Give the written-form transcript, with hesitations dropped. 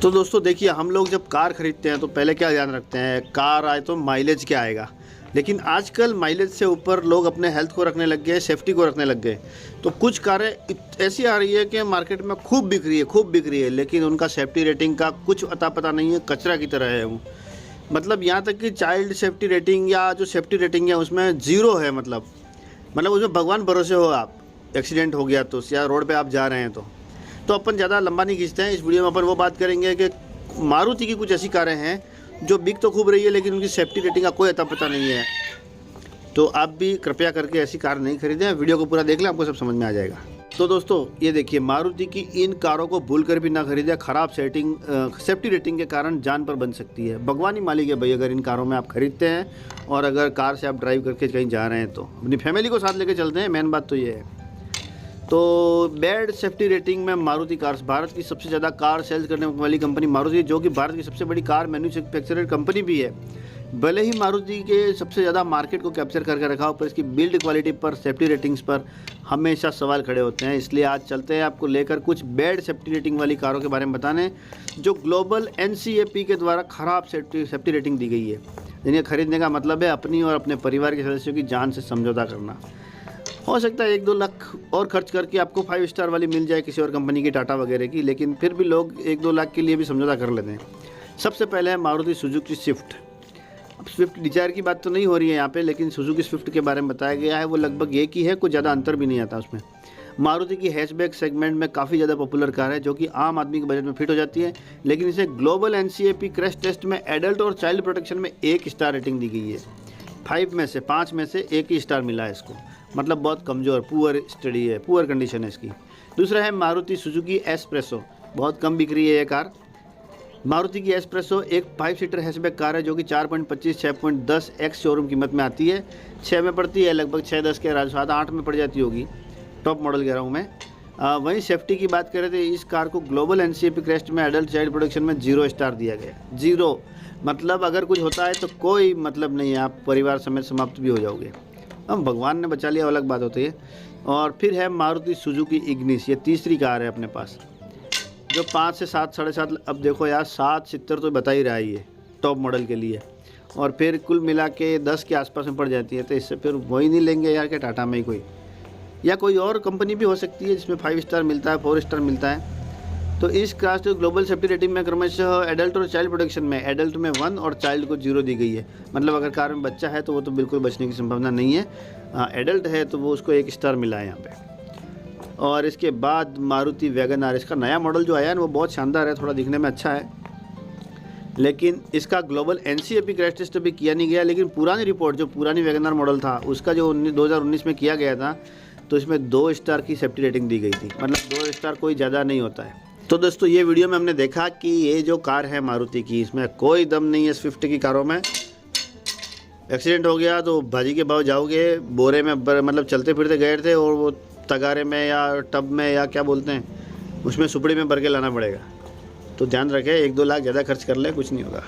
तो दोस्तों देखिए, हम लोग जब कार खरीदते हैं तो पहले क्या ध्यान रखते हैं, कार आए तो माइलेज क्या आएगा। लेकिन आजकल माइलेज से ऊपर लोग अपने हेल्थ को रखने लग गए, सेफ्टी को रखने लग गए। तो कुछ कारें ऐसी आ रही है कि मार्केट में खूब बिक रही है, लेकिन उनका सेफ्टी रेटिंग का कुछ अता पता नहीं है, कचरा की तरह है वो। मतलब यहाँ तक कि चाइल्ड सेफ्टी रेटिंग या जो सेफ्टी रेटिंग है उसमें ज़ीरो है। मतलब उसमें भगवान भरोसे हो आप, एक्सीडेंट हो गया तो, या रोड पे आप जा रहे हैं तो अपन ज़्यादा लंबा नहीं खींचते हैं। इस वीडियो में अपन वो बात करेंगे कि मारुति की कुछ ऐसी कारें हैं जो बिक तो खूब रही है, लेकिन उनकी सेफ्टी रेटिंग का कोई अता पता नहीं है। तो आप भी कृपया करके ऐसी कार नहीं खरीदें, वीडियो को पूरा देख लें, आपको सब समझ में आ जाएगा। तो दोस्तों ये देखिए, मारुति की इन कारों को भूल कर भी ना खरीदें। ख़राब सेफ्टी रेटिंग के कारण जान पर बन सकती है। भगवान ही मालिक है भाई, अगर इन कारों में आप खरीदते हैं और अगर कार से आप ड्राइव करके कहीं जा रहे हैं तो अपनी फैमिली को साथ लेके चलते हैं, मेन बात तो ये है। तो बैड सेफ्टी रेटिंग में मारुति कार्स, भारत की सबसे ज़्यादा कार सेल्स करने वाली कंपनी मारुति, जो कि भारत की सबसे बड़ी कार मैन्युफैक्चरर कंपनी भी है। भले ही मारुति के सबसे ज़्यादा मार्केट को कैप्चर करके रखा हो, पर इसकी बिल्ड क्वालिटी पर, सेफ्टी रेटिंग्स पर हमेशा सवाल खड़े होते हैं। इसलिए आज चलते हैं आपको लेकर कुछ बैड सेफ्टी रेटिंग वाली कारों के बारे में बताने, जो ग्लोबल NCAP के द्वारा ख़राब सेफ्टी रेटिंग दी गई है, जिन्हें खरीदने का मतलब है अपनी और अपने परिवार के सदस्यों की जान से समझौता करना। हो सकता है 1-2 लाख और खर्च करके आपको 5 स्टार वाली मिल जाए किसी और कंपनी की, टाटा वगैरह की, लेकिन फिर भी लोग 1-2 लाख के लिए भी समझौता कर लेते हैं। सबसे पहले है मारुति सुजुकी स्विफ्ट। अब स्विफ्ट डिजायर की बात तो नहीं हो रही है यहाँ पे, लेकिन सुजुकी स्विफ्ट के बारे में बताया गया है। वो लगभग एक ही है, कुछ ज़्यादा अंतर भी नहीं आता उसमें। मारुति की हैचबैक सेगमेंट में काफ़ी ज़्यादा पॉपुलर कार है, जो कि आम आदमी के बजट में फिट हो जाती है। लेकिन इसे ग्लोबल NCAP क्रैश टेस्ट में एडल्ट और चाइल्ड प्रोटेक्शन में 1 स्टार रेटिंग दी गई है। 5 में से 1 ही स्टार मिला है इसको। मतलब बहुत कमज़ोर, पुअर स्टडी है, पुअर कंडीशन है इसकी। दूसरा है मारुति सुजुकी एस्प्रेसो। बहुत कम बिक रही है ये कार। मारुति की एस्प्रेसो एक 5 सीटर हैचबैक कार है, जो कि 4.25 6.10 x शोरूम कीमत में आती है। 6 में पड़ती है, लगभग 6-10 के राज 7-8 में पड़ जाती होगी, टॉप मॉडल कह रहा हूँ मैं। वहीं सेफ्टी की बात करें तो इस कार को ग्लोबल NCAP क्रैश में एडल्ट चाइल्ड प्रोटेक्शन में 0 स्टार दिया गया। 0 मतलब अगर कुछ होता है तो कोई मतलब नहीं है, आप परिवार समेत समाप्त भी हो जाओगे। हम भगवान ने बचा लिया, अलग बात होती है। और फिर है मारुति सुजुकी इग्निस। ये तीसरी कार है अपने पास, जो 5 से 7, 7.5, अब देखो यार 770 तो बता ही रहा है ये टॉप मॉडल के लिए। और फिर कुल मिला के 10 के आसपास में पड़ जाती है। तो इससे फिर वही नहीं लेंगे यार कि टाटा में ही कोई, या कोई और कंपनी भी हो सकती है जिसमें 5 स्टार मिलता है, 4 स्टार मिलता है। तो इस कार को ग्लोबल सेफ्टी रेटिंग में क्रमशः एडल्ट और चाइल्ड प्रोटेक्शन में एडल्ट में 1 और चाइल्ड को 0 दी गई है। मतलब अगर कार में बच्चा है तो वो तो बिल्कुल बचने की संभावना नहीं है। एडल्ट है तो वो उसको 1 स्टार मिला है यहाँ पे। और इसके बाद मारुति वैगन आर, इसका नया मॉडल जो आया है वो बहुत शानदार है, थोड़ा दिखने में अच्छा है, लेकिन इसका ग्लोबल NCAP क्रैश टेस्ट अभी किया नहीं गया। लेकिन पुरानी रिपोर्ट, जो पुरानी वैगन आर मॉडल था उसका जो 2019 में किया गया था, तो इसमें 2 स्टार की सेफ्टी रेटिंग दी गई थी। मतलब 2 स्टार कोई ज़्यादा नहीं होता है। तो दोस्तों ये वीडियो में हमने देखा कि ये जो कार है मारुति की, इसमें कोई दम नहीं है। स्विफ्ट की कारों में एक्सीडेंट हो गया तो भाजी के भाव जाओगे, बोरे में मतलब चलते फिरते गए थे और वो तगारे में या टब में या क्या बोलते हैं उसमें सुपड़ी में भर के लाना पड़ेगा। तो ध्यान रखें, 1-2 लाख ज़्यादा खर्च कर ले, कुछ नहीं होगा।